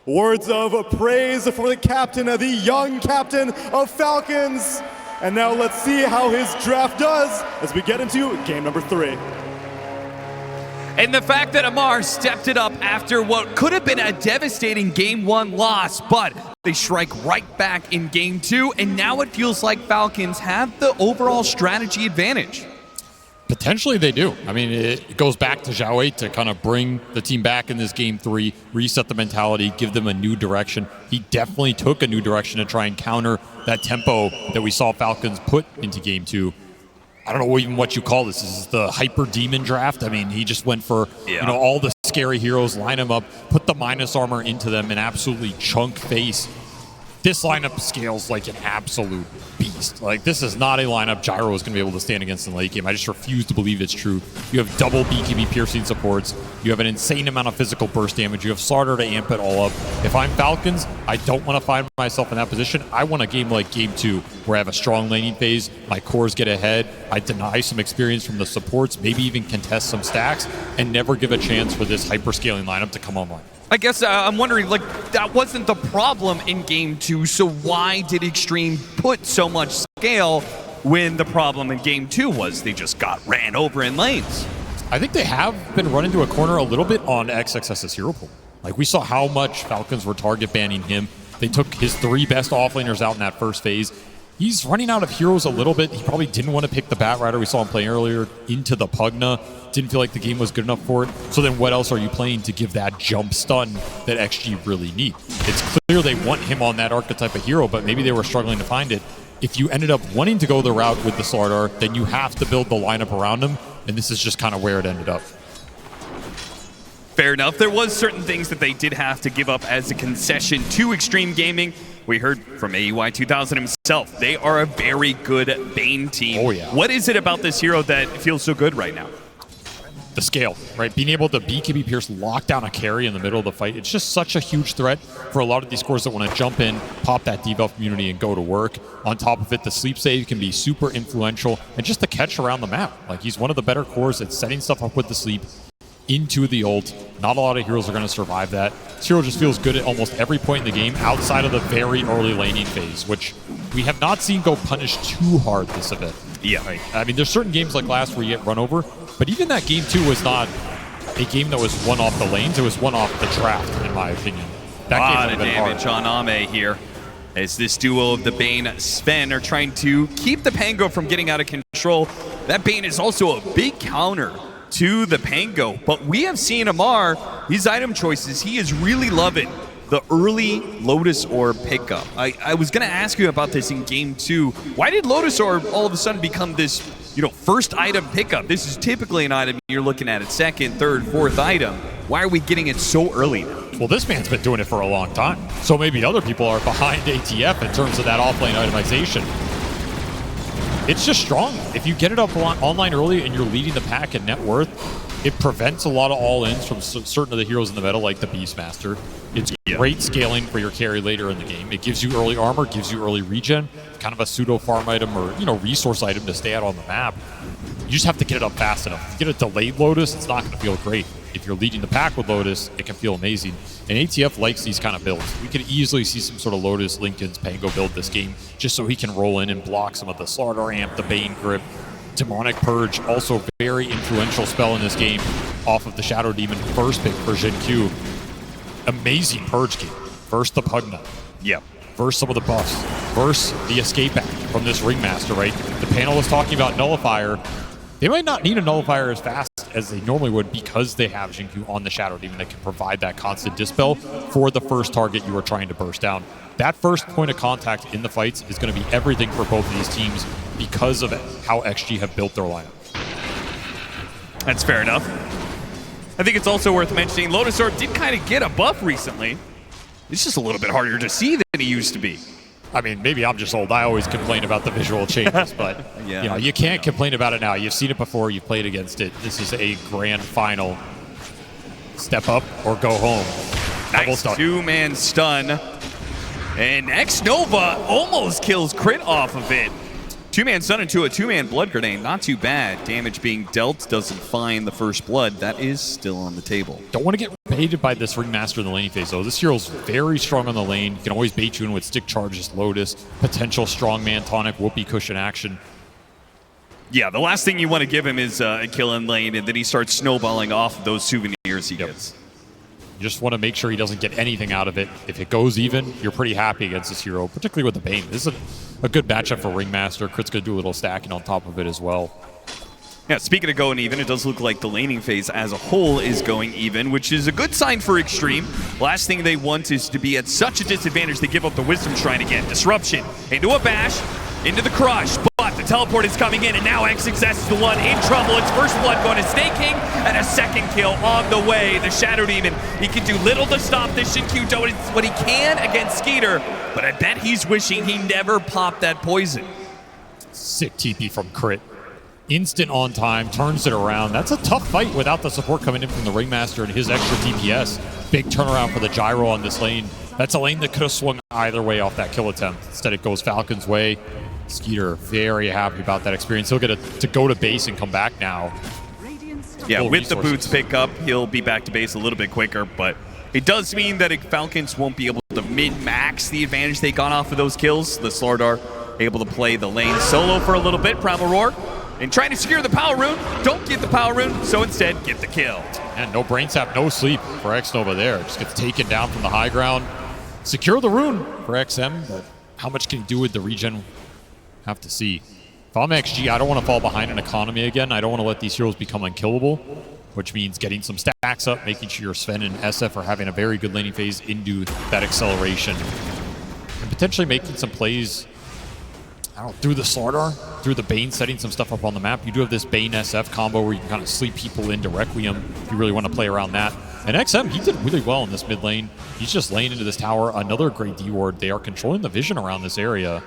Words of praise for the captain, the young captain of Falcons. And now let's see how his draft does as we get into game number 3. And the fact that Amar stepped it up after what could have been a devastating Game 1 loss, but they strike right back in Game 2, and now it feels like Falcons have the overall strategy advantage. Potentially they do. I mean, it goes back to Zhao Wei to kind of bring the team back in this Game 3, reset the mentality, give them a new direction. He definitely took a new direction to try and counter that tempo that we saw Falcons put into Game 2. I don't know even what you call this. This is the Hyper Demon draft. I mean, he just went for all the scary heroes, line them up, put the minus armor into them, and absolutely chunk face. This lineup scales like an absolute beast. Like, this is not a lineup Gyro is going to be able to stand against in the late game. I just refuse to believe it's true. You have double BKB piercing supports. You have an insane amount of physical burst damage. You have Slaughter to amp it all up. If I'm Falcons, I don't want to find myself in that position. I want a game like Game 2 where I have a strong laning phase, my cores get ahead, I deny some experience from the supports, maybe even contest some stacks, and never give a chance for this hyper-scaling lineup to come online. I guess I'm wondering, like, that wasn't the problem in Game 2, so why did Xtreme put so much scale when the problem in Game 2 was they just got ran over in lanes? I think they have been run into a corner a little bit on XXS's hero pool. Like, we saw how much Falcons were target banning him. They took his 3 best offlaners out in that first phase. He's running out of heroes a little bit. He probably didn't want to pick the Batrider. We saw him play earlier into the Pugna. Didn't feel like the game was good enough for it. So then what else are you playing to give that jump stun that XG really need? It's clear they want him on that archetype of hero, but maybe they were struggling to find it. If you ended up wanting to go the route with the Slardar, then you have to build the lineup around him, and this is just kind of where it ended up. Fair enough. There was certain things that they did have to give up as a concession to Xtreme Gaming. We heard from AEY 2000 himself. They are a very good Bane team. Oh, yeah. What is it about this hero that feels so good right now? The scale, right? Being able to BKB Pierce lock down a carry in the middle of the fight. It's just such a huge threat for a lot of these cores that want to jump in, pop that debuff immunity, and go to work. On top of it, the sleep save can be super influential, and just the catch around the map. Like, he's one of the better cores at setting stuff up with the sleep into the ult. Not a lot of heroes are going to survive that. This hero just feels good at almost every point in the game outside of the very early laning phase, which we have not seen go punish too hard this event. Yeah. Right? I mean, there's certain games like last where you get run over, but even that Game 2 was not a game that was one off the lanes. It was one off the draft, in my opinion. That a lot game of damage on Ame here, as this duo of the Bane Sven are trying to keep the Pango from getting out of control. That Bane is also a big counter to the Pango, but we have seen Amar, his item choices, he is really loving the early Lotus Orb pickup. I was going to ask you about this in Game 2. Why did Lotus Orb all of a sudden become this, first item pickup? This is typically an item you're looking at second, third, fourth item. Why are we getting it so early now? Well, this man's been doing it for a long time, so maybe other people are behind ATF in terms of that offlane itemization. It's just strong. If you get it up online early and you're leading the pack in net worth, it prevents a lot of all-ins from certain of the heroes in the meta, like the Beastmaster. It's great scaling for your carry later in the game. It gives you early armor, gives you early regen, kind of a pseudo-farm item or resource item to stay out on the map. You just have to get it up fast enough. If you get a delayed Lotus, it's not going to feel great. If you're leading the pack with Lotus, it can feel amazing. And ATF likes these kind of builds. We could easily see some sort of Lotus Linken's Pango build this game, just so he can roll in and block some of the Slaughter Amp, the Bane Grip. Demonic Purge, also very influential spell in this game off of the Shadow Demon first pick for Jin Q. Amazing Purge game. First the Pugna. Yep. Versus some of the buffs. Versus the Escape Act from this Ringmaster, right? The panel was talking about Nullifier. They might not need a Nullifier as fast as they normally would because they have Jin Q on the Shadow Demon that can provide that constant dispel for the first target you are trying to burst down. That first point of contact in the fights is going to be everything for both of these teams because of how XG have built their lineup. That's fair enough. I think it's also worth mentioning Lotus Orb did kind of get a buff recently. It's just a little bit harder to see than he used to be. I mean, maybe I'm just old. I always complain about the visual changes, but you can't complain about it now. You've seen it before. You've played against it. This is a grand final. Step up or go home. Nice two-man stun. And X-Nova almost kills Crit off of it. Two-man stun into a two-man blood grenade. Not too bad. Damage being dealt doesn't find the first blood. That is still on the table. Don't want to get baited by this Ringmaster in the laning phase, though. This hero's very strong on the lane. He can always bait you in with stick charges, Lotus, potential strongman tonic, whoopee cushion action. Yeah, the last thing you want to give him is a kill in lane, and then he starts snowballing off of those souvenirs he gets. You just want to make sure he doesn't get anything out of it. If it goes even, you're pretty happy against this hero, particularly with the Bane. This is a good matchup for Ringmaster. Crit's going to do a little stacking on top of it as well. Yeah, speaking of going even, it does look like the laning phase as a whole is going even, which is a good sign for Xtreme. Last thing they want is to be at such a disadvantage they give up the Wisdom Shrine again. Disruption into a bash, into the crush, but the teleport is coming in, and now XXS is the one in trouble. It's first blood going to Snake King, and a second kill on the way. The Shadow Demon, he can do little to stop this Shinju doing what he can against Skeeter, but I bet he's wishing he never popped that poison. Sick TP from Crit. Instant on time, turns it around. That's a tough fight without the support coming in from the Ringmaster and his extra DPS. Big turnaround for the Gyro on this lane. That's a lane that could have swung either way off that kill attempt. Instead, it goes Falcon's way. Skeeter very happy about that experience. He'll get to go to base and come back now. Yeah, with the boots pick up, he'll be back to base a little bit quicker, but it does mean that Falcons won't be able to min-max the advantage they got off of those kills. The Slardar able to play the lane solo for a little bit. Primal Roar and trying to secure the power rune. Don't get the power rune, so instead get the kill. And no brain sap, no sleep for Xnova there. Just gets taken down from the high ground. Secure the rune for XM, but how much can he do with the regen? Have to see. If I'm XG, I don't want to fall behind in economy again. I don't want to let these heroes become unkillable, which means getting some stacks up, making sure your Sven and SF are having a very good laning phase into that acceleration. And potentially making some plays, I don't know, through the Slardar, through the Bane, setting some stuff up on the map. You do have this Bane SF combo where you can kind of sleep people into Requiem if you really want to play around that. And XM, he did really well in this mid lane. He's just laying into this tower. Another great D-ward. They are controlling the vision around this area.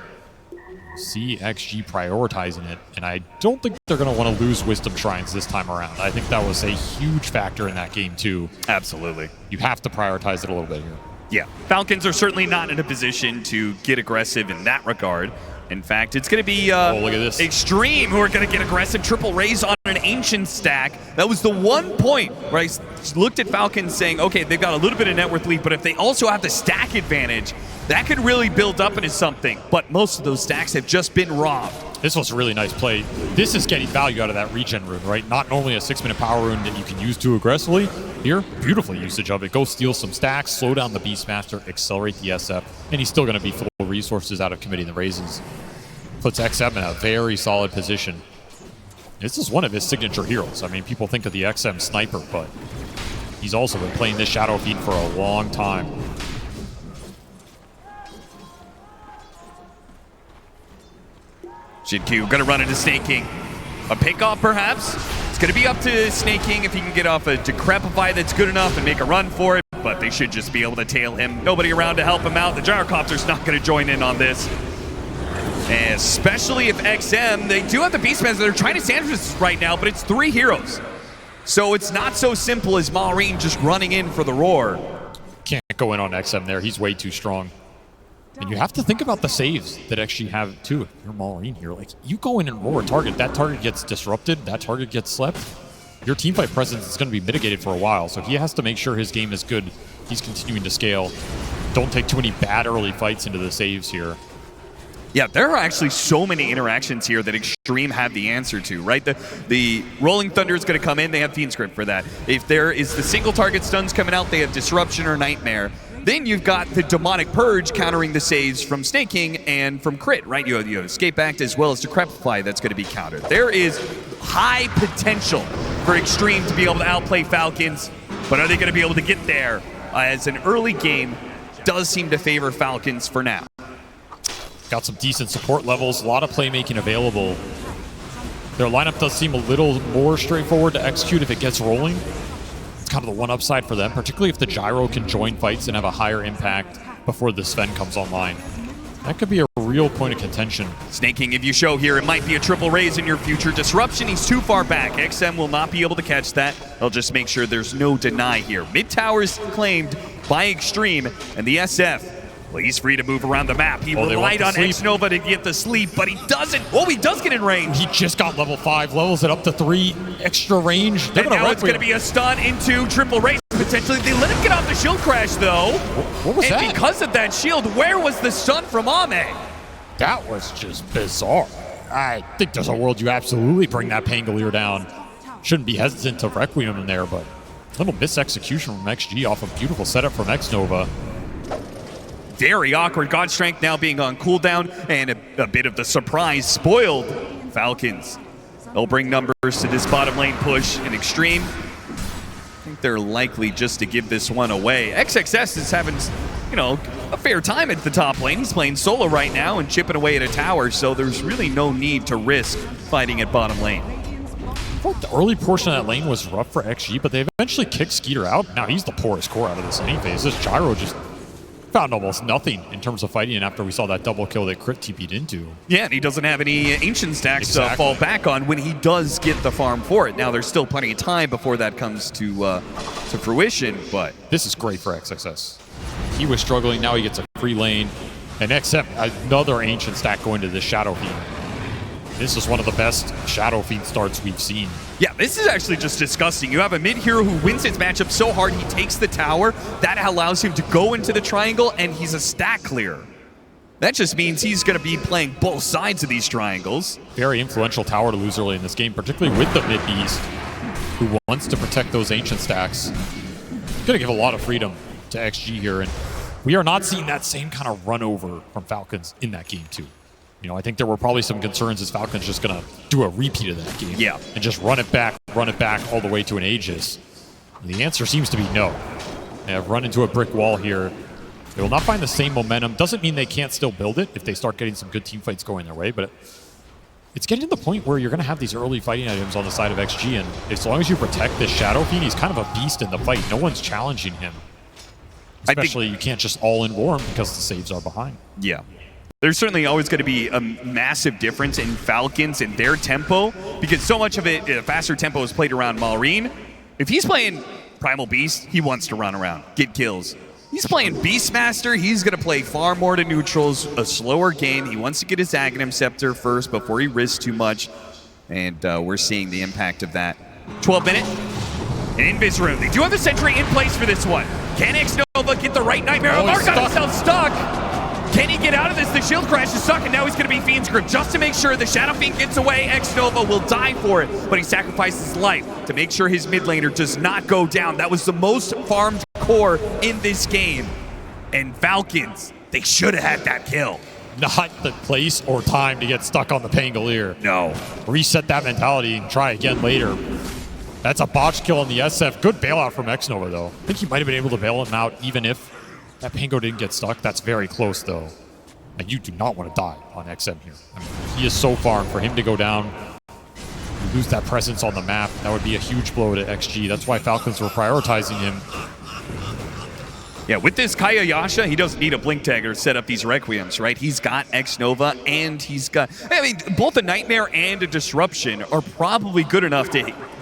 See XG prioritizing it, and I don't think they're going to want to lose Wisdom Shrines this time around. I think that was a huge factor in that game too. Absolutely. You have to prioritize it a little bit here. Yeah, Falcons are certainly not in a position to get aggressive in that regard. In fact, it's going to be look at this. Xtreme who are going to get aggressive. Triple raise on an Ancient stack. That was the one point where I looked at Falcons saying, okay, they've got a little bit of net worth lead, but if they also have the stack advantage, that could really build up into something. But most of those stacks have just been robbed. This was a really nice play. This is getting value out of that regen rune, right? Not only a 6-minute power rune that you can use too aggressively. Here, beautiful usage of it. Go steal some stacks, slow down the Beastmaster, accelerate the SF, and he's still going to be full of resources out of committing the raises. Puts XM in a very solid position. This is one of his signature heroes. I mean, people think of the XM sniper, but he's also been playing this Shadow Fiend for a long time. Shinju going to run into Snake King. A pick-off, perhaps? It's going to be up to Snake King if he can get off a Decrepify that's good enough and make a run for it, but they should just be able to tail him. Nobody around to help him out. The Gyrocopter's not going to join in on this. And especially if XM, they do have the Beastmaster. They're trying to sandwich this right now, but it's 3 heroes. So it's not so simple as Maureen just running in for the roar. Can't go in on XM there. He's way too strong. And you have to think about the saves that actually have, too. If you're Maureen here, like, you go in and roar a target. That target gets disrupted. That target gets slept. Your teamfight presence is going to be mitigated for a while, so he has to make sure his game is good. He's continuing to scale. Don't take too many bad early fights into the saves here. Yeah, there are actually so many interactions here that Xtreme have the answer to, right? The Rolling Thunder is going to come in. They have Fiend Script for that. If there is the single target stuns coming out, they have Disruption or Nightmare. Then you've got the Demonic Purge countering the saves from Snake King and from Crit, right? You have Escape Act as well as Decrepify that's going to be countered. There is high potential for Xtreme to be able to outplay Falcons, but are they going to be able to get there? As an early game does seem to favor Falcons for now. Got some decent support levels, a lot of playmaking available. Their lineup does seem a little more straightforward to execute if it gets rolling. It's kind of the one upside for them, particularly if the Gyro can join fights and have a higher impact before the Sven comes online. That could be a real point of contention. Snake King, if you show here, it might be a triple raise in your future. Disruption, he's too far back. XM will not be able to catch that. They'll just make sure there's no deny here. Mid tower is claimed by Xtreme, and the SF, well, he's free to move around the map. He relied on Xnova to get the sleep, but he doesn't. Oh, he does get in range. He just got level 5, levels it up to 3, extra range. And now it's going to be a stun into triple raise. potentially. They let him get off the shield crash, though. What was that? And because of that shield, where was the stun from Ame? That was just bizarre. I think there's a world you absolutely bring that Pangolier down. Shouldn't be hesitant to Requiem in there, but a little misexecution from XG off a beautiful setup from Xnova. Very awkward. God Strength now being on cooldown, and a bit of the surprise spoiled Falcons. They'll bring numbers to this bottom lane push in Xtreme. I think they're likely just to give this one away. XXS is having, you know, a fair time at the top lane. He's playing solo right now and chipping away at a tower, so there's really no need to risk fighting at bottom lane. I thought the early portion of that lane was rough for XG, but they eventually kicked Skeeter out. Now he's the poorest core out of this anyways. This Gyro just found almost nothing in terms of fighting after we saw that double kill that Crit TP'd into. Yeah, and he doesn't have any ancient stacks to fall back on when he does get the farm for it. Now, there's still plenty of time before that comes to fruition, but... This is great for XXS. He was struggling, now he gets a free lane. And XM, another ancient stack going to the Shadow Fiend. This is one of the best Shadow Fiend starts we've seen. Yeah, this is actually just disgusting. You have a mid-hero who wins his matchup so hard, he takes the tower. That allows him to go into the triangle, and he's a stack clear. That just means he's going to be playing both sides of these triangles. Very influential tower to lose early in this game, particularly with the mid-beast, who wants to protect those ancient stacks. Going to give a lot of freedom to XG here, and we are not seeing that same kind of run over from Falcons in that game too. You know, I think there were probably some concerns as Falcons just going to do a repeat of that game. Yeah. And just run it back all the way to an Aegis. And the answer seems to be no. They have run into a brick wall here. They will not find the same momentum. Doesn't mean they can't still build it if they start getting some good team fights going their way, but it's getting to the point where you're going to have these early fighting items on the side of XG, and as long as you protect this Shadow Fiend, he's kind of a beast in the fight. No one's challenging him. Especially you can't just all in war him because the saves are behind. Yeah. There's certainly always going to be a massive difference in Falcons and their tempo, because so much of it, faster tempo is played around Maureen. If he's playing Primal Beast, he wants to run around, get kills. He's playing Beastmaster, he's going to play far more to neutrals, a slower game. He wants to get his Aghanim Scepter first before he risks too much, and we're seeing the impact of that. 12-minute, an Invis Room. They do have the Sentry in place for this one. Can Xnova get the right Nightmare? Oh, Mark got himself stuck. Can he get out of this? The shield crash is stuck, and now he's going to be Fiend's Grip. Just to make sure the Shadow Fiend gets away, Xnova will die for it, but he sacrifices his life to make sure his mid laner does not go down. That was the most farmed core in this game. And Falcons, they should have had that kill. Not the place or time to get stuck on the Pangolier. No. Reset that mentality and try again later. That's a botch kill on the SF. Good bailout from Xnova, though. I think he might have been able to bail him out even if that Pango didn't get stuck. That's very close, though. And you do not want to die on XM here. I mean, he is so far, and for him to go down, you lose that presence on the map. That would be a huge blow to XG. That's why Falcons were prioritizing him. Yeah, with this Kaya Yasha, he doesn't need a Blink Dagger to set up these Requiems, right? He's got Xnova, and he's got... I mean, both a Nightmare and a Disruption are probably good enough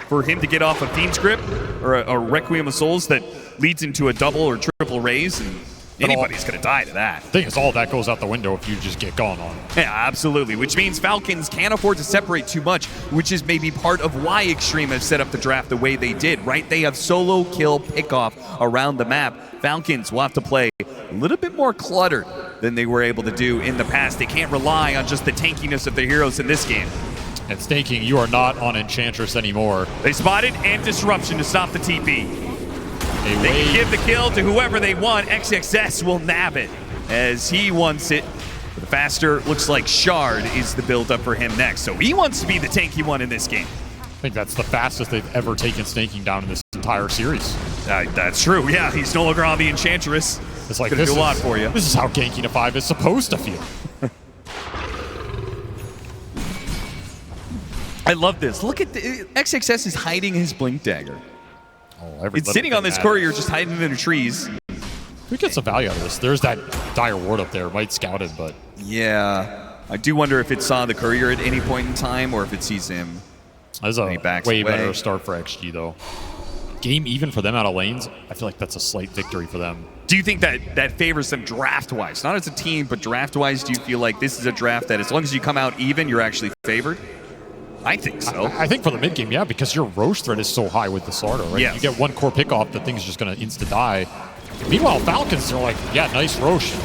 for him to get off a Fiend's Grip or a Requiem of Souls that leads into a double or triple raise, and anybody's going to die to that. Thing is, all that goes out the window if you just get gone on. Yeah, absolutely, which means Falcons can't afford to separate too much, which is maybe part of why Xtreme has set up the draft the way they did, right? They have solo kill pickoff around the map. Falcons will have to play a little bit more cluttered than they were able to do in the past. They can't rely on just the tankiness of their heroes in this game. And Staking, you are not on Enchantress anymore. They spotted and Disruption to stop the TP. They can give the kill to whoever they want. XXS will nab it as he wants it. But the faster, looks like Shard is the build-up for him next. So he wants to be the tanky one in this game. I think that's the fastest they've ever taken Staking down in this entire series. That's true, yeah. He's no longer on the Enchantress. It's like, this do a lot for you. This is how ganking a 5 is supposed to feel. I love this. Look at the XXS is hiding his Blink Dagger. Oh, it's sitting on this courier, just hiding in the trees. We get some value out of this. There's that dire ward up there. Might scout it, but... Yeah. I do wonder if it saw the courier at any point in time or if it sees him. That's a way better start for XG, though. Game even for them out of lanes, I feel like that's a slight victory for them. Do you think that favors them draft-wise? Not as a team, but draft-wise, do you feel like this is a draft that as long as you come out even, you're actually favored? I think so. I think for the mid game, yeah, because your Roche threat is so high with the Slardar, right? Yes. You get one core pick off, the thing's just going to insta-die. Meanwhile, Falcons are like, yeah, nice Roche.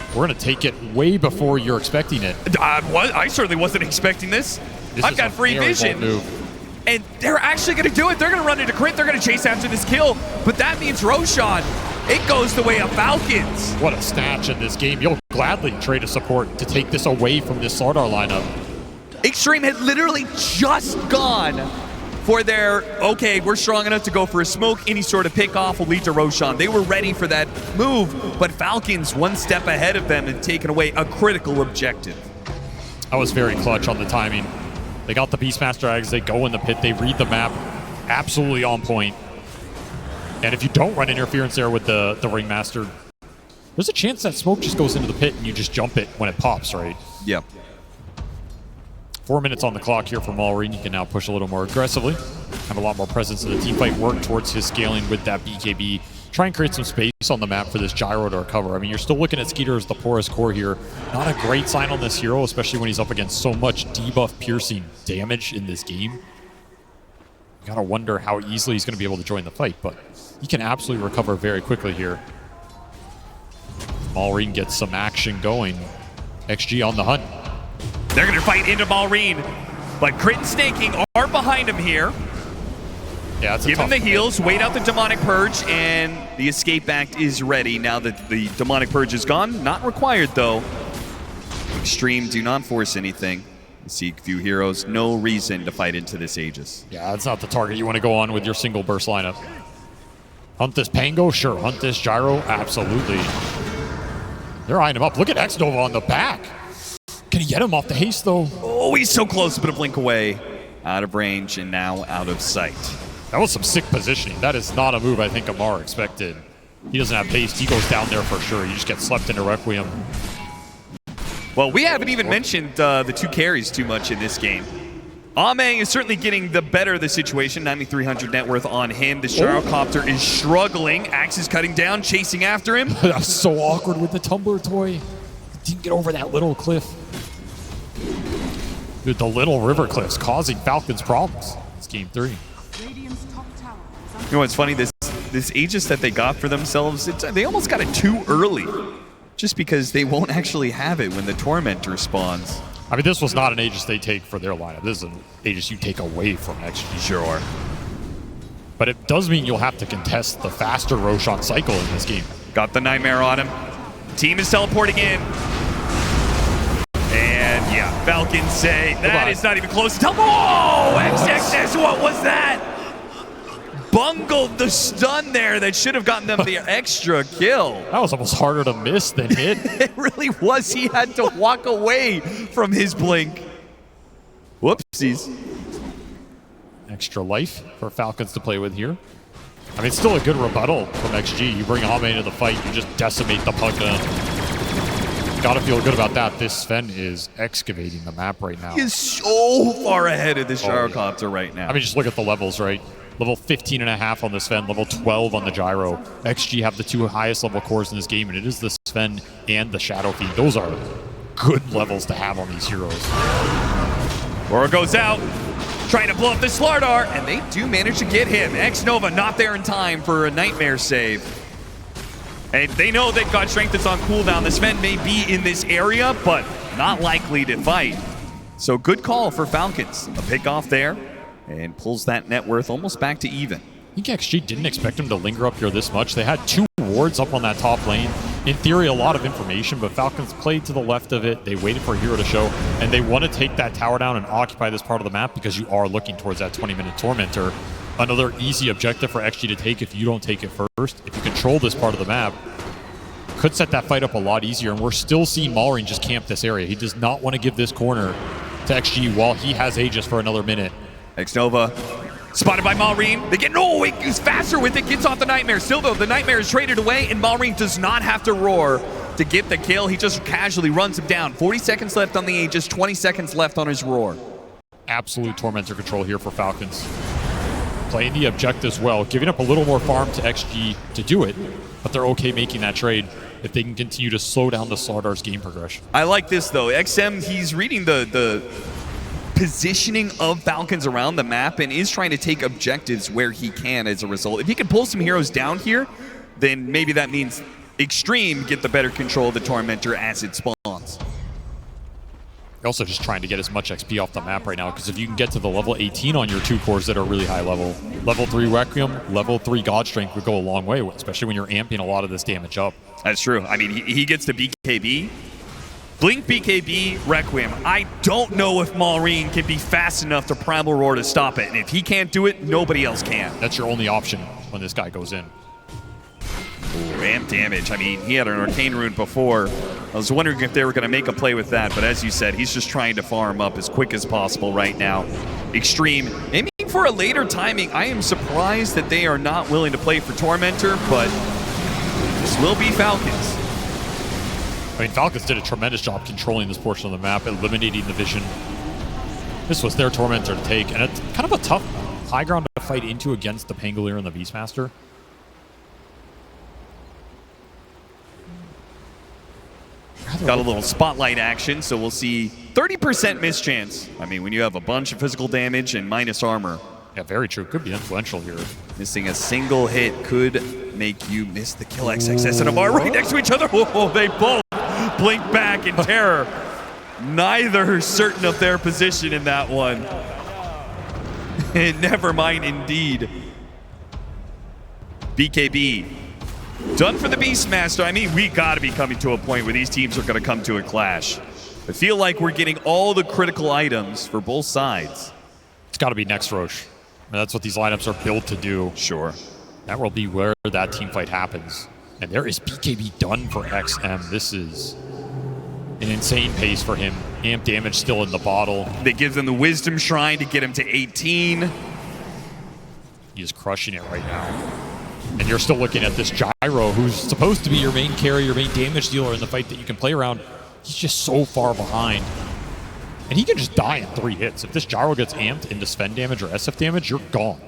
We're going to take it way before you're expecting it. I certainly wasn't expecting this. I've got free vision. And they're actually going to do it. They're going to run into crit. They're going to chase after this kill. But that means Roshan, it goes the way of Falcons. What a snatch in this game. You'll gladly trade a support to take this away from this Slardar lineup. Xtreme had literally just gone for their, okay, we're strong enough to go for a smoke. Any sort of pick off will lead to Roshan. They were ready for that move, but Falcons one step ahead of them and taken away a critical objective. That was very clutch on the timing. They got the Beastmaster eggs, they go in the pit, they read the map, absolutely on point. And if you don't run interference there with the Ringmaster, there's a chance that smoke just goes into the pit and you just jump it when it pops, right? Yep. 4 minutes on the clock here for Malrine. He can now push a little more aggressively, have a lot more presence in the team fight, work towards his scaling with that BKB, try and create some space on the map for this gyro to recover. I mean, you're still looking at Skeeter as the poorest core here. Not a great sign on this hero, especially when he's up against so much debuff piercing damage in this game. You gotta wonder how easily he's gonna be able to join the fight, but he can absolutely recover very quickly here. Malrine gets some action going. XG on the hunt. They're going to fight into Malrine, but Crit and Snaking are behind him here. Yeah, it's a Give him tough the heals, wait out the Demonic Purge, and the Escape Act is ready now that the Demonic Purge is gone. Not required, though. Xtreme, do not force anything. You see few heroes, no reason to fight into this Aegis. Yeah, that's not the target you want to go on with your single burst lineup. Hunt this Pango? Sure. Hunt this Gyro? Absolutely. They're eyeing him up. Look at X-Nova on the back. Can he get him off the haste, though? Oh, he's so close, but a blink away. Out of range and now out of sight. That was some sick positioning. That is not a move I think Amar expected. He doesn't have haste. He goes down there for sure. He just gets slept into Requiem. Well, we haven't even mentioned the two carries too much in this game. Ame is certainly getting the better of the situation. 9,300 net worth on him. The Gyrocopter is struggling. Axe is cutting down, chasing after him. That was so awkward with the tumbler toy. Didn't get over that little cliff. Dude, the little river cliffs causing Falcons problems. It's game 3. You know what's funny? This Aegis that they got for themselves, they almost got it too early. Just because they won't actually have it when the Tormentor spawns. I mean, this was not an Aegis they take for their lineup. This is an Aegis you take away from XG. Sure. But it does mean you'll have to contest the faster Roshan cycle in this game. Got the Nightmare on him. Team is teleporting in. And yeah, Falcons say that is not even close to tell. Oh, XXX, what was that? Bungled the stun there that should have gotten them the extra kill. That was almost harder to miss than hit. It really was. He had to walk away from his blink. Whoopsies. Extra life for Falcons to play with here. I mean, it's still a good rebuttal from XG. You bring Ame into the fight, you just decimate the Pugna. Gotta feel good about that. This Sven is excavating the map right now. He is so far ahead of this Gyrocopter right now. I mean, just look at the levels, right? Level 15.5 on the Sven, level 12 on the Gyro. XG have the two highest level cores in this game, and it is the Sven and the Shadow Fiend. Those are good levels to have on these heroes. Aura goes out, trying to blow up the Slardar, and they do manage to get him. X-Nova not there in time for a Nightmare save. And they know they've got strength that's on cooldown. The Sven may be in this area, but not likely to fight. So good call for Falcons. A pick off there, and pulls that net worth almost back to even. I think XG didn't expect him to linger up here this much. They had 2 wards up on that top lane. In theory, a lot of information, but Falcons played to the left of it. They waited for a hero to show, and they want to take that tower down and occupy this part of the map because you are looking towards that 20-minute Tormentor. Another easy objective for XG to take if you don't take it first. If you control this part of the map, could set that fight up a lot easier, and we're still seeing Malrine just camp this area. He does not want to give this corner to XG while he has Aegis for another minute. X-Nova spotted by Malrine. They get, no, he's faster with it, gets off the Nightmare. Still though, the Nightmare is traded away, and Malrine does not have to roar to get the kill. He just casually runs him down. 40 seconds left on the Aegis, 20 seconds left on his roar. Absolute Tormentor control here for Falcons. Playing the objectives well, giving up a little more farm to XG to do it, but they're okay making that trade if they can continue to slow down the Slardar's game progression. I like this though. XM, he's reading the positioning of Falcons around the map and is trying to take objectives where he can as a result. If he can pull some heroes down here, then maybe that means Xtreme get the better control of the Tormentor as it spawns. You're also just trying to get as much XP off the map right now, because if you can get to the level 18 on your 2 cores that are really high level, level 3 Requiem, level 3 God Strength would go a long way, especially when you're amping a lot of this damage up. That's true. I mean, he gets to BKB. Blink BKB, Requiem. I don't know if Maureen can be fast enough to Primal Roar to stop it. And if he can't do it, nobody else can. That's your only option when this guy goes in. Ooh, amp damage. I mean, he had an Arcane Rune before. I was wondering if they were going to make a play with that, but as you said, he's just trying to farm up as quick as possible right now. Xtreme aiming for a later timing. I am surprised that they are not willing to play for Tormentor, but this will be Falcons. I mean, Falcons did a tremendous job controlling this portion of the map, eliminating the vision. This was their Tormentor to take, and it's kind of a tough high ground to fight into against the Pangolier and the Beastmaster. Got a little spotlight action, so we'll see 30% miss chance. I mean, when you have a bunch of physical damage and minus armor. Yeah, very true. Could be influential here. Missing a single hit could make you miss the kill. XXS and Amar right next to each other. Oh, they both blink back in terror. Neither certain of their position in that one. Never mind, indeed. BKB. Done for the Beastmaster. I mean, we got to be coming to a point where these teams are going to come to a clash. I feel like we're getting all the critical items for both sides. It's got to be next Roche. And that's what these lineups are built to do. Sure. That will be where that team fight happens. And there is BKB done for XM. This is an insane pace for him. Amp damage still in the bottle. They give them the Wisdom Shrine to get him to 18. He is crushing it right now. And you're still looking at this Gyro, who's supposed to be your main carry, your main damage dealer in the fight that you can play around. He's just so far behind. And he can just die in 3 hits. If this Gyro gets amped into Sven damage or SF damage, you're gone.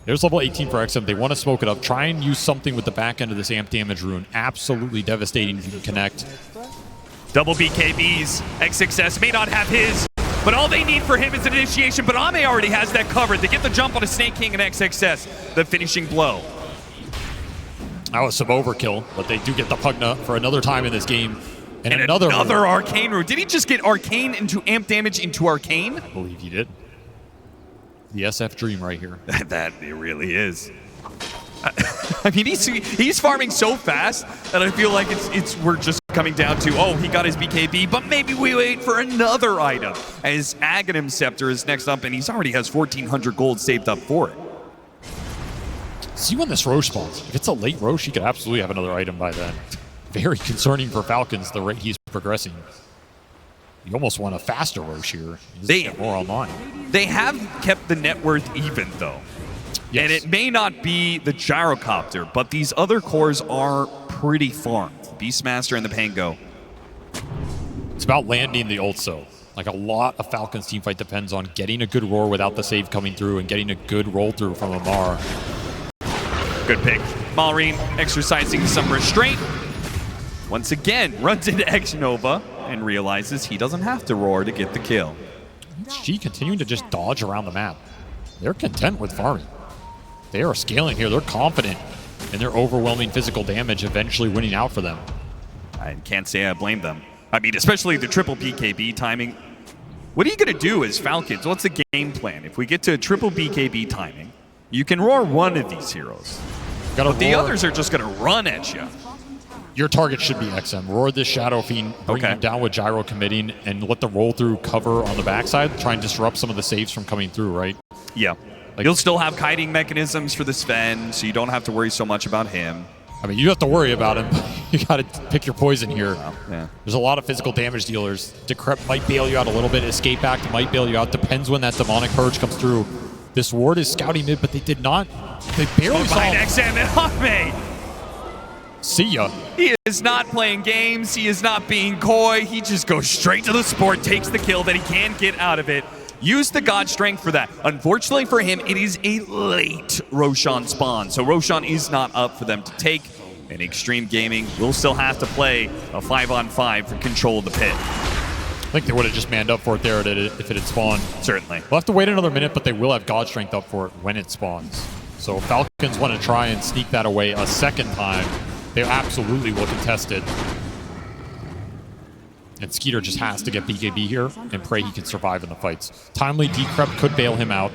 There's level 18 for XM. They want to smoke it up. Try and use something with the back end of this amp damage rune. Absolutely devastating if you can connect. Double BKBs. XXS may not have his, but all they need for him is an initiation. But Ame already has that covered. They get the jump on a Snake King and XXS. The finishing blow. That was some overkill, but they do get the Pugna for another time in this game. And another Arcane Rune. Did he just get Arcane into amp damage into Arcane? I believe he did. The SF dream right here. That it really is. I mean, he's farming so fast that I feel like we're just coming down to, oh, he got his BKB, but maybe we wait for another item. As Aghanim Scepter is next up, and he already has 1,400 gold saved up for it. See when this Roche spawns. If it's a late Roche, he could absolutely have another item by then. Very concerning for Falcons, the rate he's progressing. You almost want a faster Roche here. They get more online. They have kept the net worth even, though. Yes. And it may not be the Gyrocopter, but these other cores are pretty farmed. Beastmaster and the Pango. It's about landing the ults. Like, a lot of Falcons teamfight depends on getting a good roar without the save coming through and getting a good roll through from Amar. Good pick. Maureen exercising some restraint. Once again, runs into X-Nova and realizes he doesn't have to roar to get the kill. She continuing to just dodge around the map. They're content with farming. They are scaling here. They're confident in their overwhelming physical damage eventually winning out for them. I can't say I blame them. I mean, especially the triple BKB timing. What are you going to do as Falcons? What's the game plan? If we get to a triple BKB timing, you can roar one of these heroes. But the others are just going to run at you. Your target should be XM. Roar this Shadow Fiend, bring him down with Gyro committing, and let the roll through cover on the backside. Try and disrupt some of the saves from coming through, right? Yeah. Like, you'll still have kiting mechanisms for the Sven, so you don't have to worry so much about him. I mean, you have to worry about him. You got to pick your poison here. Yeah. There's a lot of physical damage dealers. Decrep might bail you out a little bit. Escape Act might bail you out. Depends when that Demonic Purge comes through. This ward is scouting mid, but they did not. They barely saw XM and Ame. See ya. He is not playing games. He is not being coy. He just goes straight to the sport, takes the kill that he can get out of it. Use the God Strength for that. Unfortunately for him, it is a late Roshan spawn. So Roshan is not up for them to take. And Xtreme Gaming will still have to play a 5-on-5 for control of the pit. I think they would have just manned up for it there if it had spawned. Certainly. We'll have to wait another minute, but they will have God Strength up for it when it spawns. So Falcons want to try and sneak that away a second time. They absolutely will contest it. And Skeeter just has to get BKB here and pray he can survive in the fights. Timely Decrep could bail him out.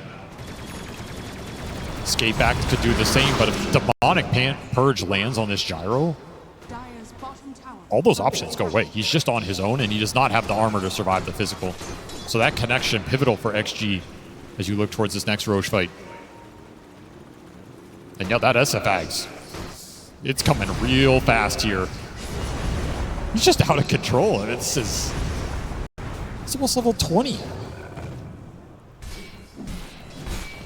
Skate back could do the same, but if Demonic Purge lands on this gyro, all those options go away. He's just on his own, and he does not have the armor to survive the physical. So that connection, pivotal for XG as you look towards this next Roche fight. And yeah, that SFAGs, it's coming real fast here. He's just out of control, and it's almost level 20.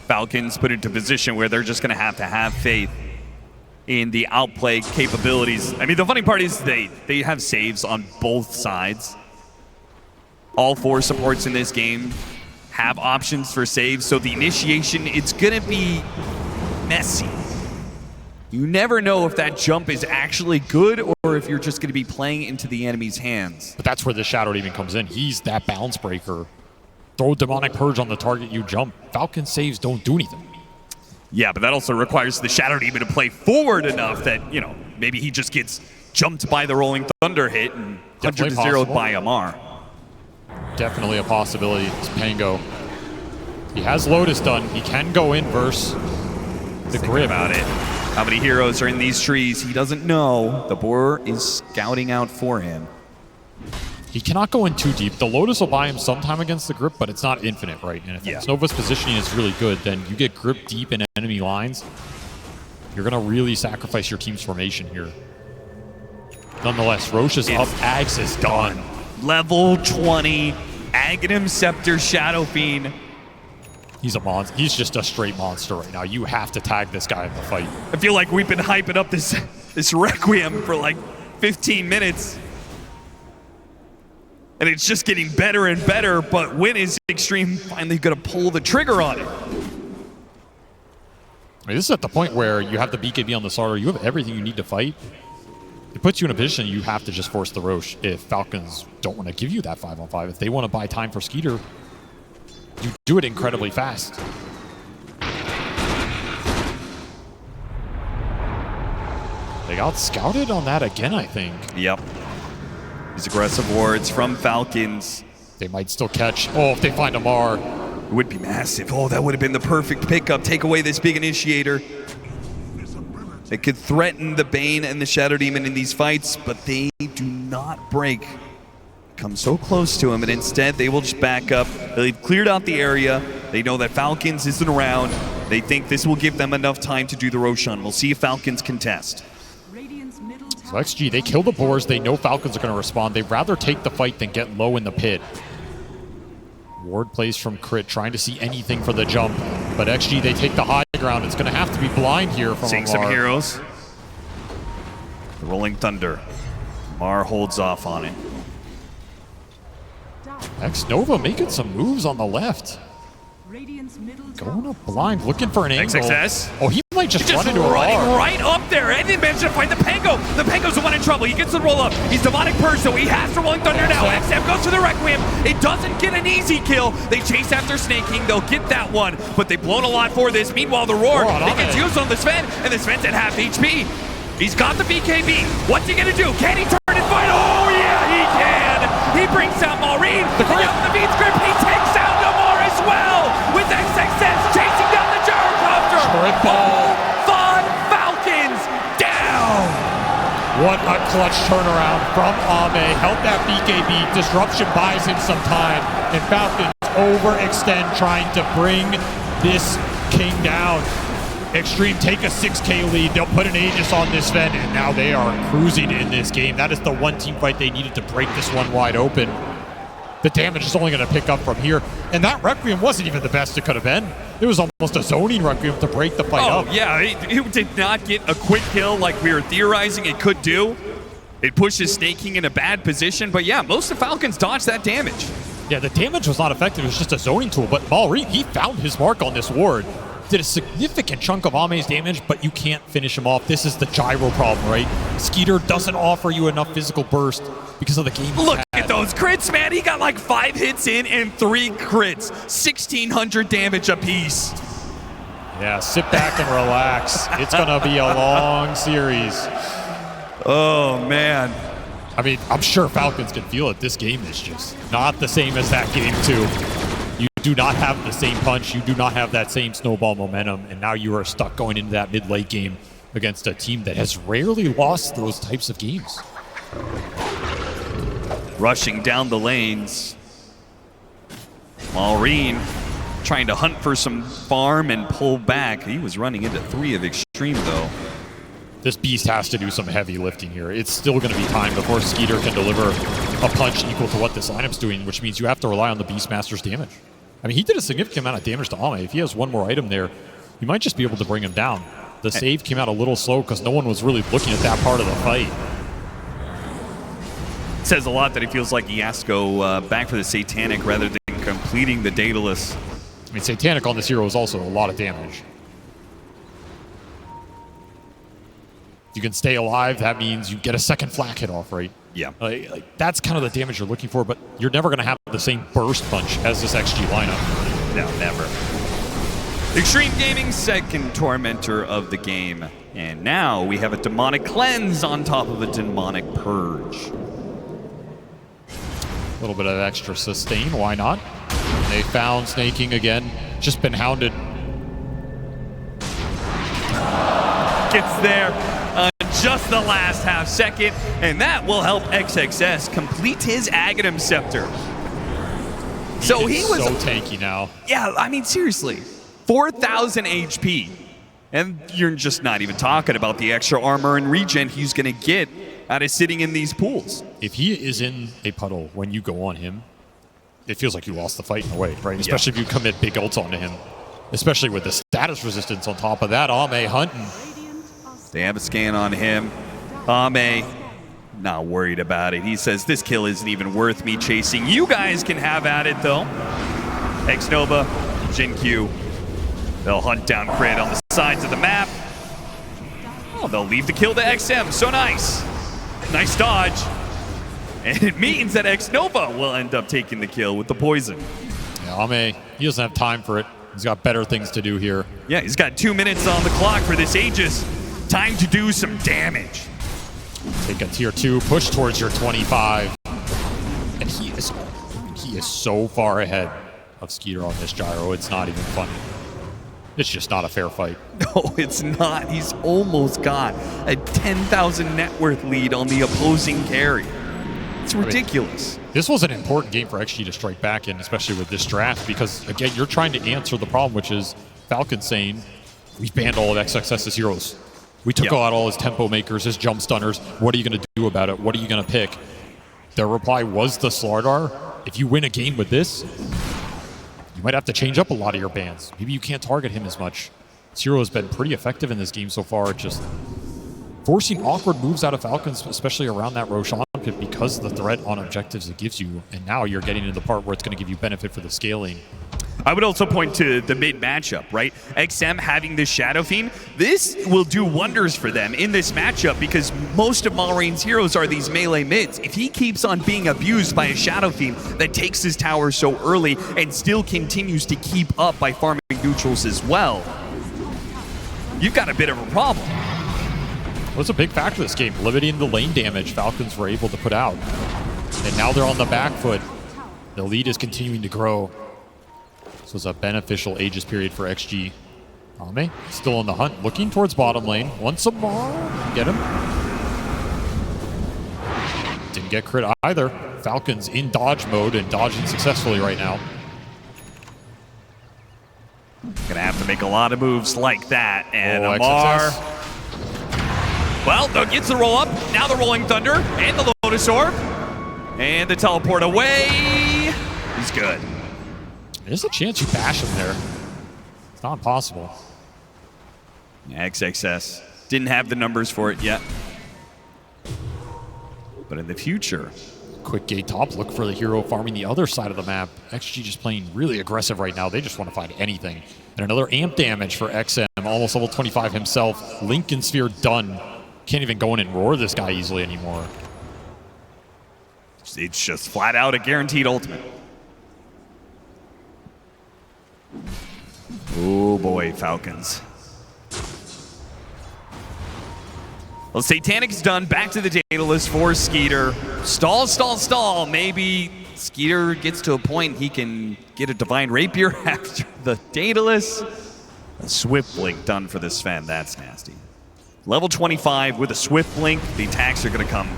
Falcons put into a position where they're just going to have faith in the outplay capabilities. I mean, the funny part is they have saves on both sides. All 4 supports in this game have options for saves, so the initiation, it's going to be messy. You never know if that jump is actually good or if you're just going to be playing into the enemy's hands. But that's where the Shadow Demon comes in. He's that balance breaker. Throw Demonic Purge on the target, you jump. Falcon saves don't do anything. Yeah, but that also requires the Shadow Demon to play forward enough that, you know, maybe he just gets jumped by the Rolling Thunder hit and 100-0'd by Amar. Definitely a possibility. It's Pango. He has Lotus done. He can go in versus the grip. About it. How many heroes are in these trees? He doesn't know. The boar is scouting out for him. He cannot go in too deep. The Lotus will buy him sometime against the grip, but it's not infinite, right? And if Nova's positioning is really good, then you get grip deep in enemy lines. You're going to really sacrifice your team's formation here. Nonetheless, Roche is up. Ags is done. Level 20. Aghanim Scepter Shadow Fiend. He's a monster. He's just a straight monster right now. You have to tag this guy in the fight. I feel like we've been hyping up this Requiem for like 15 minutes. And it's just getting better and better, but when is Xtreme finally going to pull the trigger on it? I mean, this is at the point where you have the BKB on the starter. You have everything you need to fight. It puts you in a position you have to just force the Roche if Falcons don't want to give you that 5-on-5. If they want to buy time for Skeeter, you do it incredibly fast. They got scouted on that again, I think. Yep. These aggressive wards from Falcons. They might still catch. Oh, if they find Amar. It would be massive. Oh, that would have been the perfect pickup. Take away this big initiator. It could threaten the Bane and the Shadow Demon in these fights, but they do not break. Come so close to him, and instead they will just back up. They've cleared out the area. They know that Falcons isn't around. They think this will give them enough time to do the Roshan. We'll see if Falcons contest. So XG, they kill the boars. They know Falcons are going to respond. They'd rather take the fight than get low in the pit. Ward plays from Crit, trying to see anything for the jump. But XG, they take the high ground. It's going to have to be blind here from Seeing Amar. some heroes. The Rolling Thunder. Amar holds off on it. X-Nova making some moves on the left. Going up blind, looking for an angle. XXS. Oh, he might just run into a running bar. right up there, and they managed to find the Pango. The Pango's the one in trouble. He gets the roll up. He's Demonic Purge, so he has to Rolling Thunder now. XM goes to the Requiem. It doesn't get an easy kill. They chase after Snake King. They'll get that one, but they've blown a lot for this. Meanwhile, the Roar, it gets used on the Sven, and the Sven's at half HP. He's got the BKB. What's he gonna do? Can he turn and fight? Oh yeah, he can. He brings out Maureen. The Beat Script. He takes out Amar as well with XXS chasing down the gyrocopter. Triple. Fun Falcons down. What a clutch turnaround from Ame. Held that BKB. Disruption buys him some time. And Falcons overextend trying to bring this king down. Xtreme take a 6K lead. They'll put an Aegis on this Sven, and now they are cruising in this game. That is the one team fight they needed to break this one wide open. The damage is only going to pick up from here. And that Requiem wasn't even the best it could have been. It was almost a zoning Requiem to break the fight up. Oh, yeah. It did not get a quick kill like we were theorizing it could do. It pushes Snake King in a bad position. But yeah, most of Falcons dodged that damage. Yeah, the damage was not effective. It was just a zoning tool. But Maureen, he found his mark on this ward. Did a significant chunk of Ame's damage, but you can't finish him off. This is the gyro problem, right? Skeeter doesn't offer you enough physical burst because of the game. Look at with those crits, man. He got like 5 hits in and 3 crits. 1,600 damage apiece. Yeah, sit back and relax. It's going to be a long series. Oh, man. I mean, I'm sure Falcons can feel it. This game is just not the same as that game 2. You do not have the same punch. You do not have that same snowball momentum. And now you are stuck going into that mid-late game against a team that has rarely lost those types of games. Rushing down the lanes. Maureen trying to hunt for some farm and pull back. He was running into 3 of Xtreme, though. This beast has to do some heavy lifting here. It's still going to be time before Skeeter can deliver a punch equal to what this lineup's doing, which means you have to rely on the Beastmaster's damage. I mean, he did a significant amount of damage to Ame. If he has one more item there, you might just be able to bring him down. The save came out a little slow because no one was really looking at that part of the fight. It says a lot that he feels like he has to go back for the Satanic rather than completing the Daedalus. I mean, Satanic on this hero is also a lot of damage. If you can stay alive, that means you get a second flak hit off, right? Yeah. Like that's kind of the damage you're looking for, but you're never going to have the same burst punch as this XG lineup. No, never. Xtreme Gaming's second Tormentor of the game. And now we have a Demonic Cleanse on top of a Demonic Purge. A little bit of extra sustain, why not? They found Snaking again, just been hounded. Gets there just the last half second, and that will help XXS complete his Aghanim Scepter. So he was so tanky now. Yeah, I mean, seriously. 4,000 HP. And you're just not even talking about the extra armor and regen he's going to get out of sitting in these pools. If he is in a puddle when you go on him, it feels like you lost the fight in a way, right? Especially if you commit big ults onto him. Especially with the status resistance on top of that. Ame hunting. They have a scan on him. Ame, not worried about it. He says, this kill isn't even worth me chasing. You guys can have at it, though. X-Nova, Jin Q. They'll hunt down crit on the sides of the map. Oh, they'll leave the kill to XM. So nice. Nice dodge. And it means that X-Nova will end up taking the kill with the poison. Yeah, Ame, he doesn't have time for it. He's got better things to do here. Yeah, he's got 2 minutes on the clock for this Aegis. Time to do some damage. Take a tier 2, push towards your 25. And he is so far ahead of Skeeter on this gyro. It's not even funny. It's just not a fair fight. No, it's not. He's almost got a 10,000 net worth lead on the opposing carry. It's ridiculous. I mean, this was an important game for XG to strike back in, especially with this draft, because, again, you're trying to answer the problem, which is Falcon saying, we banned all of XXS's heroes. We took out all his tempo makers, his jump stunners. What are you going to do about it? What are you going to pick? Their reply was the Slardar. If you win a game with this, you might have to change up a lot of your bans. Maybe you can't target him as much. This hero has been pretty effective in this game so far, just forcing awkward moves out of Falcons, especially around that Roshan pit, because of the threat on objectives it gives you. And now you're getting into the part where it's going to give you benefit for the scaling. I would also point to the mid matchup, right? XM having this Shadow Fiend, this will do wonders for them in this matchup because most of Malrain's heroes are these melee mids. If he keeps on being abused by a Shadow Fiend that takes his tower so early and still continues to keep up by farming neutrals as well, you've got a bit of a problem. Well, it's a big factor this game, limiting the lane damage Falcons were able to put out. And now they're on the back foot. The lead is continuing to grow. This was a beneficial Aegis period for XG. Ame still on the hunt, looking towards bottom lane. Wants some more. Get him. Didn't get crit either. Falcons in dodge mode and dodging successfully right now. Gonna have to make a lot of moves like that. And XXS. Well, gets the roll up. Now the Rolling Thunder and the Lotus Orb. And the teleport away. He's good. There's a chance you bash him there. It's not impossible. XXS didn't have the numbers for it yet. But in the future. Quick gate top, look for the hero farming the other side of the map. XG just playing really aggressive right now. They just want to find anything. And another amp damage for XM, almost level 25 himself. Lincoln Sphere done. Can't even go in and roar this guy easily anymore. it's just flat out a guaranteed ultimate. Oh boy, Falcons. Well, Satanic's done. Back to the Daedalus for Skeeter. Stall, stall, stall. Maybe Skeeter gets to a point he can get a Divine Rapier after the Daedalus. A Swift Blink done for the Sven. That's nasty. Level 25 with a Swift Blink. The attacks are going to come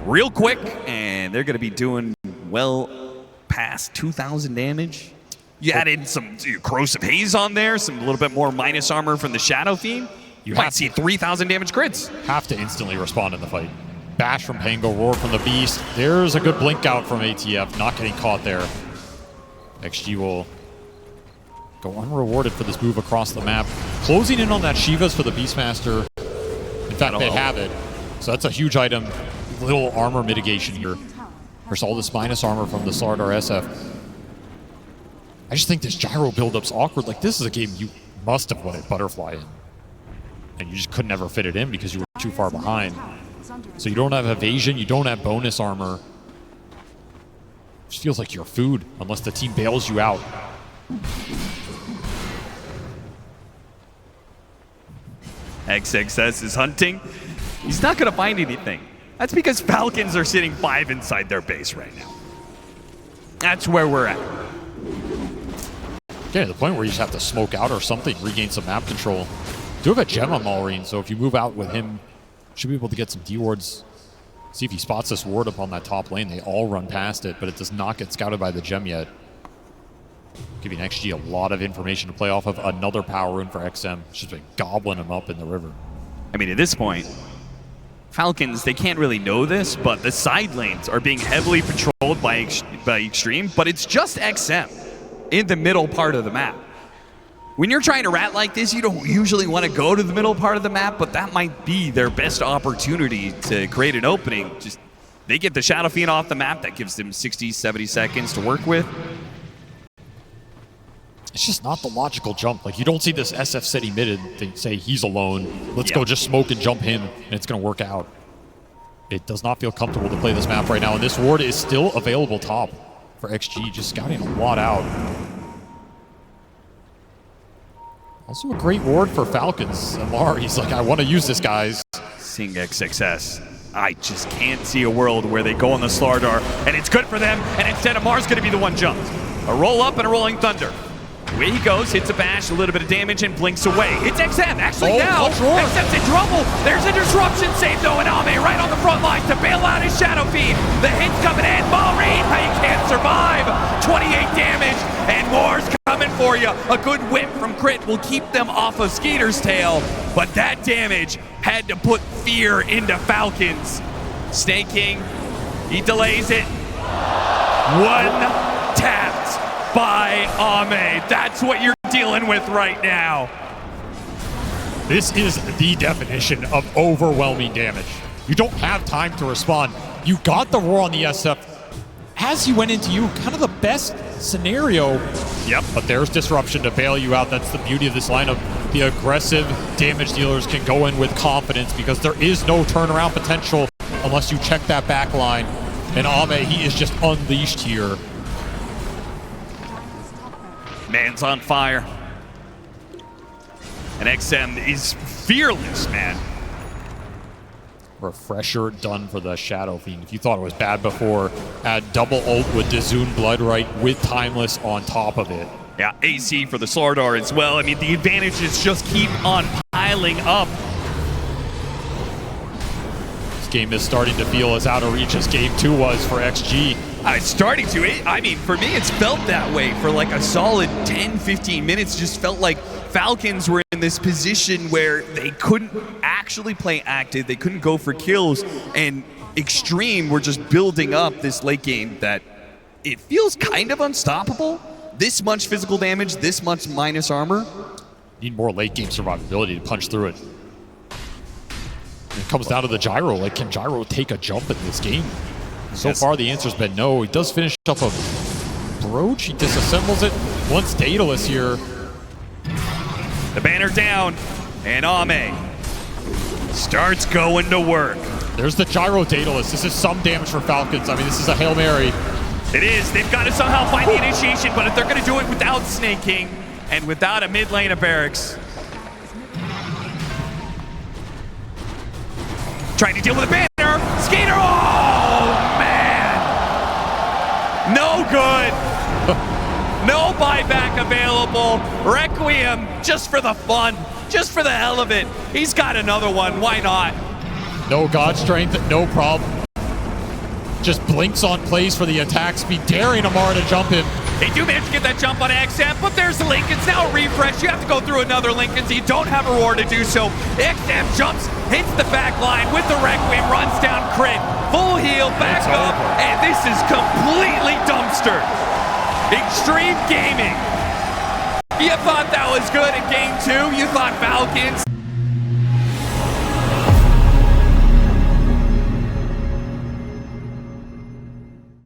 real quick, and they're going to be doing well past 2,000 damage. You add in some Corrosive Haze on there, some little bit more minus armor from the Shadow Fiend. You might see 3,000 damage crits. Have to instantly respond in the fight. Bash from Pango, Roar from the Beast. There's a good blink out from ATF, not getting caught there. XG will go unrewarded for this move across the map. Closing in on that Shivas for the Beastmaster. In fact, they have it. So that's a huge item. Little armor mitigation here. There's all this minus armor from the Slardar SF. I just think this gyro build-up's awkward. Like, this is a game you must have wanted Butterfly in. And you just could never fit it in because you were too far behind. So you don't have evasion, you don't have bonus armor. It just feels like you're food unless the team bails you out. XXS is hunting. He's not going to find anything. That's because Falcons are sitting 5 inside their base right now. That's where we're at. Okay, to the point where you just have to smoke out or something, regain some map control. Do have a gem on Maureen, so if you move out with him, should be able to get some D-wards. See if he spots this ward up on that top lane. They all run past it, but it does not get scouted by the gem yet. Giving XG a lot of information to play off of. Another power rune for XM. It's just been gobbling him up in the river. I mean, at this point, Falcons, they can't really know this, but the side lanes are being heavily patrolled by Xtreme, but it's just XM in the middle part of the map. When you're trying to rat like this, you don't usually want to go to the middle part of the map, but that might be their best opportunity to create an opening. Just they get the Shadow Fiend off the map, that gives them 60, 70 seconds to work with. It's just not the logical jump. Like, you don't see this SF sitting mid and they say he's alone. Let's go just smoke and jump him, and it's going to work out. It does not feel comfortable to play this map right now, and this ward is still available top for XG, just scouting a lot out. Also a great ward for Falcons. Amar, he's like, I want to use this, guys. Seeing XXS. I just can't see a world where they go on the Slardar, and it's good for them, and instead Amar's going to be the one jumped. A roll up and a rolling thunder. Away he goes, hits a bash, a little bit of damage, and blinks away. It's XM, actually now. XM's in trouble. There's a disruption save though, and Ame right on the front line to bail out his Shadow Fiend. The hit's coming in. Maureen, how you can't survive. 28 damage, and more's coming for you. A good whip from Crit will keep them off of Skeeter's tail, but that damage had to put fear into Falcons. Snake King, he delays it. One tapped by Ame. That's what you're dealing with right now. This is the definition of overwhelming damage. You don't have time to respond. You got the roar on the SF. As he went into you, kind of the best scenario. Yep. But there's disruption to bail you out. That's the beauty of this lineup. The aggressive damage dealers can go in with confidence because there is no turnaround potential unless you check that back line. And Ame, he is just unleashed here. Man's on fire. And XM is fearless, man. Refresher done for the Shadow Fiend. If you thought it was bad before, add double ult with Dazoon Bloodright with Timeless on top of it. Yeah, AC for the Slardar as well. I mean, the advantages just keep on piling up. This game is starting to feel as out of reach as Game 2 was for XG. It's starting to. I mean, for me, it's felt that way for like a solid 10, 15 minutes. Just felt like Falcons were in this position where they couldn't actually play active. They couldn't go for kills. And Xtreme were just building up this late game that it feels kind of unstoppable. This much physical damage, this much minus armor. Need more late game survivability to punch through it. And it comes down to the gyro. Like, can gyro take a jump in this game? So far, the answer's been no. He does finish up a brooch. He disassembles it. Once Daedalus here. The banner down, and Ame starts going to work. There's the Gyro Daedalus. This is some damage for Falcons. I mean, this is a Hail Mary. It is. They've got to somehow find the initiation, but if they're going to do it without snaking and without a mid lane of barracks. Trying to deal with a banner. Skater. Oh, man. No good. No buyback available. Requiem just for the fun, just for the hell of it. He's got another one. Why not? No God Strength, no problem. Just blinks on plays for the attack speed, daring Amara to jump him. They do manage to get that jump on XM, but there's the Lincolns. Now a refresh. You have to go through another Lincolns. You don't have a roar to do so. XM jumps, hits the back line with the Requiem, runs down crit. Full heal, back up, and this is completely dumpstered. Xtreme Gaming. You thought that was good in game 2. You thought Falcons.